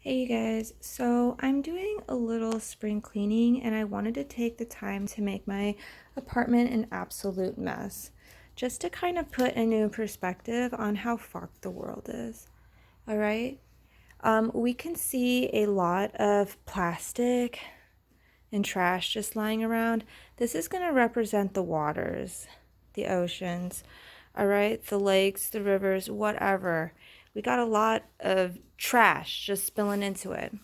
Hey you guys, so I'm doing a little spring cleaning and I wanted to take the time to make my apartment an absolute mess, just to kind of put a new perspective on how fucked the world is. All right? We can see a lot of plastic and trash just lying around. This is going to represent the waters, the oceans, all right? The lakes, the rivers, whatever. We got a lot of trash just spilling into it.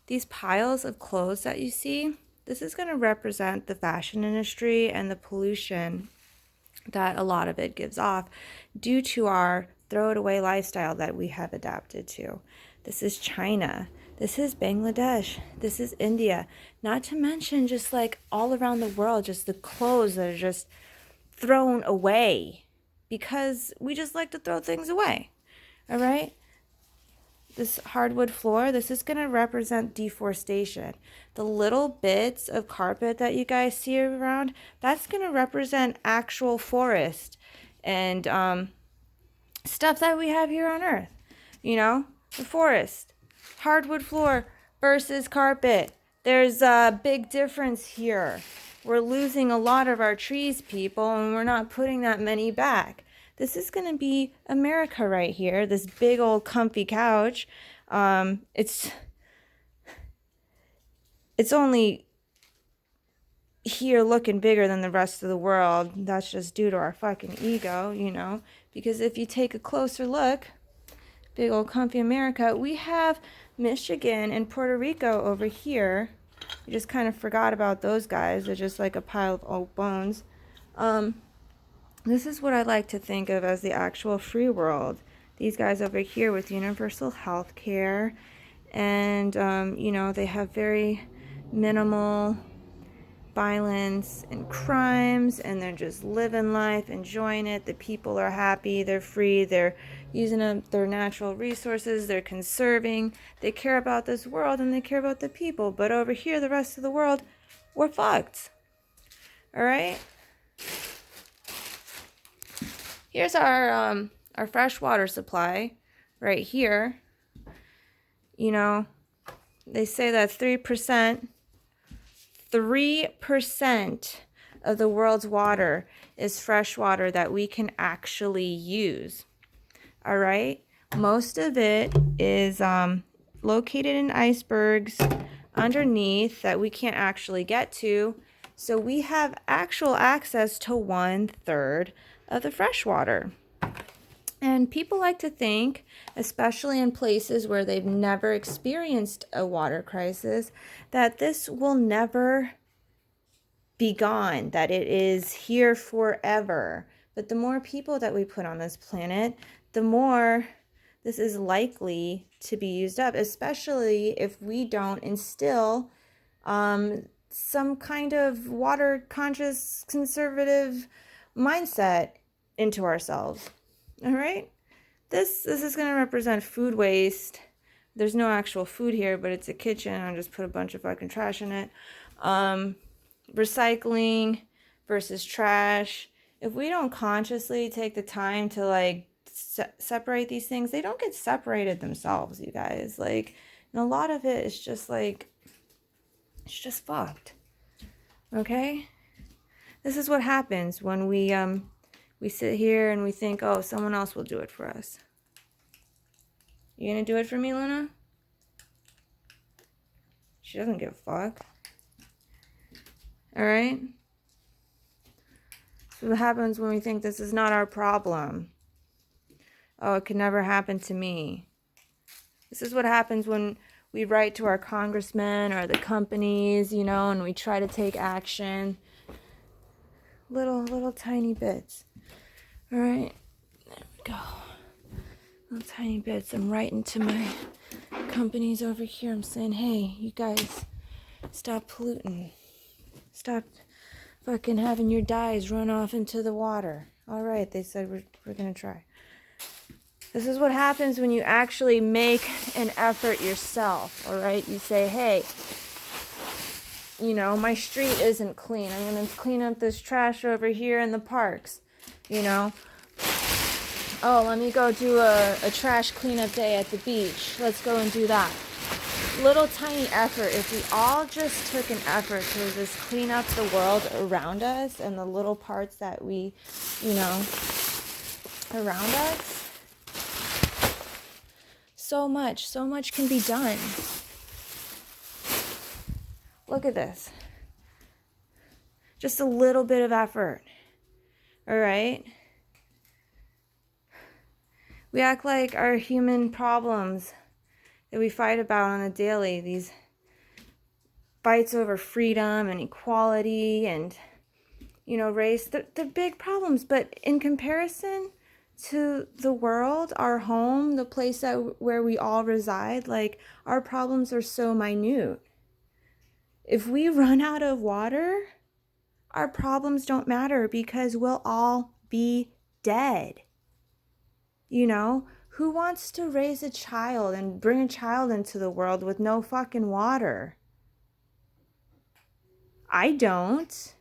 These piles of clothes that you see, this is going to represent the fashion industry and the pollution that a lot of it gives off due to our throw it away lifestyle that we have adapted to. This is China. This is Bangladesh. This is India. Not to mention just like all around the world, just the clothes that are just thrown away because we just like to throw things away. All right? This hardwood floor, this is going to represent deforestation. The little bits of carpet that you guys see around, that's going to represent actual forest and stuff that we have here on Earth. You know, the forest, hardwood floor versus carpet. There's a big difference here. We're losing a lot of our trees, people, and we're not putting that many back. This is going to be America right here, this big old comfy couch. It's only here looking bigger than the rest of the world. That's just due to our fucking ego, you know, because if you take a closer look, big old comfy America, we have Michigan and Puerto Rico over here. We just kind of forgot about those guys. They're just like a pile of old bones. This is what I like to think of as the actual free world. These guys over here with universal health care, and you know, they have very minimal violence and crimes, and they're just living life, enjoying it. The people are happy, they're free, they're using their natural resources, they're conserving, they care about this world and they care about the people. But over here, the rest of the world, we're fucked. All right? Here's our fresh water supply right here. You know, they say that 3% of the world's water is fresh water that we can actually use. All right? Most of it is located in icebergs underneath that we can't actually get to. So we have actual access to 1/3 of the fresh water. And people like to think, especially in places where they've never experienced a water crisis, that this will never be gone, that it is here forever. But the more people that we put on this planet, the more this is likely to be used up, especially if we don't instill some kind of water conscious conservative mindset into ourselves. All right, this is going to represent food waste. There's no actual food here, but it's a kitchen. I just put a bunch of fucking trash in it. Recycling versus trash. If we don't consciously take the time to like separate these things, they don't get separated themselves, you guys. Like, and a lot of it is just like, it's just fucked. Okay? This is what happens when we sit here and we think, oh, someone else will do it for us. You gonna do it for me, Luna? She doesn't give a fuck. All right? So what happens when we think this is not our problem? Oh, it could never happen to me. This is what happens when we write to our congressmen or the companies, you know, and we try to take action. Little tiny bits. All right, there we go. Little tiny bits. I'm writing to my companies over here. I'm saying, hey, you guys, stop polluting. Stop fucking having your dyes run off into the water. All right, they said we're gonna try. This is what happens when you actually make an effort yourself. All right, you say, hey, you know, my street isn't clean. I'm going to clean up this trash over here in the parks, you know. Oh, let me go do a trash cleanup day at the beach. Let's go and do that. little tiny effort, if we all just took an effort to just clean up the world around us and the little parts that we, around us, so much can be done. Look at this. Just a little bit of effort. All right? We act like our human problems that we fight about on a daily, these fights over freedom and equality and, race, they're big problems. But in comparison to the world, our home, the place where we all reside, like, our problems are so minute. If we run out of water, our problems don't matter because we'll all be dead. Who wants to raise a child and bring a child into the world with no fucking water? I don't.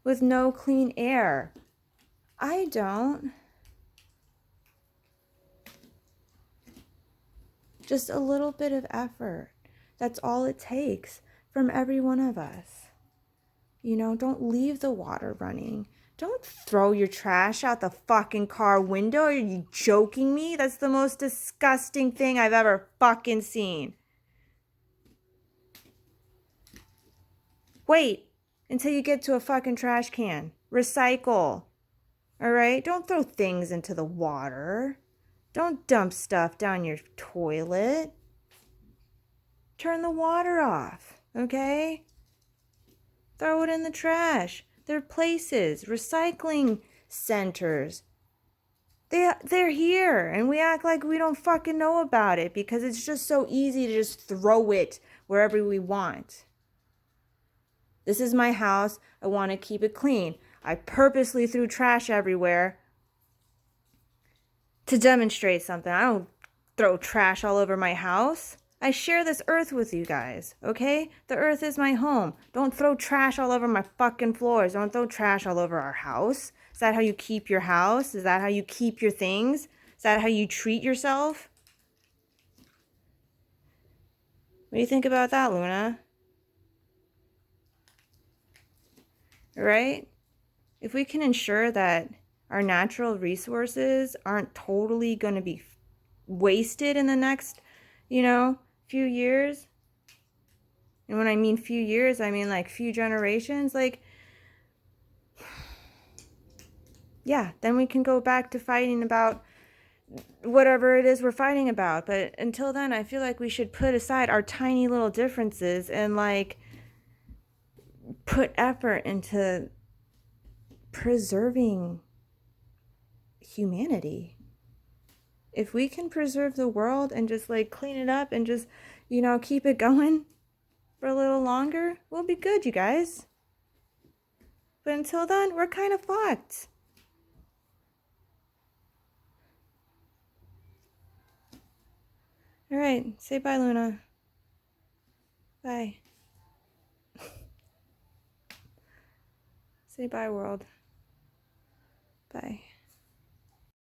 With no clean air? I don't. Just a little bit of effort. That's all it takes from every one of us. Don't leave the water running. Don't throw your trash out the fucking car window. Are you joking me? That's the most disgusting thing I've ever fucking seen. Wait until you get to a fucking trash can. Recycle. All right? Don't throw things into the water. Don't dump stuff down your toilet. Turn the water off, okay? Throw it in the trash. There are places, recycling centers. They're here, and we act like we don't fucking know about it because it's just so easy to just throw it wherever we want. This is my house. I want to keep it clean. I purposely threw trash everywhere to demonstrate something. I don't throw trash all over my house. I share this earth with you guys, okay? The earth is my home. Don't throw trash all over my fucking floors. Don't throw trash all over our house. Is that how you keep your house? Is that how you keep your things? Is that how you treat yourself? What do you think about that, Luna? Right? If we can ensure that our natural resources aren't totally going to be wasted in the next, few years. And when I mean few years, I mean like few generations. Like, yeah, then we can go back to fighting about whatever it is we're fighting about. But until then, I feel like we should put aside our tiny little differences and like put effort into preserving humanity. If we can preserve the world and just like clean it up and just, keep it going for a little longer, we'll be good, you guys. But until then, we're kind of fucked. All right, say bye, Luna. Bye. Say bye, world. Bye.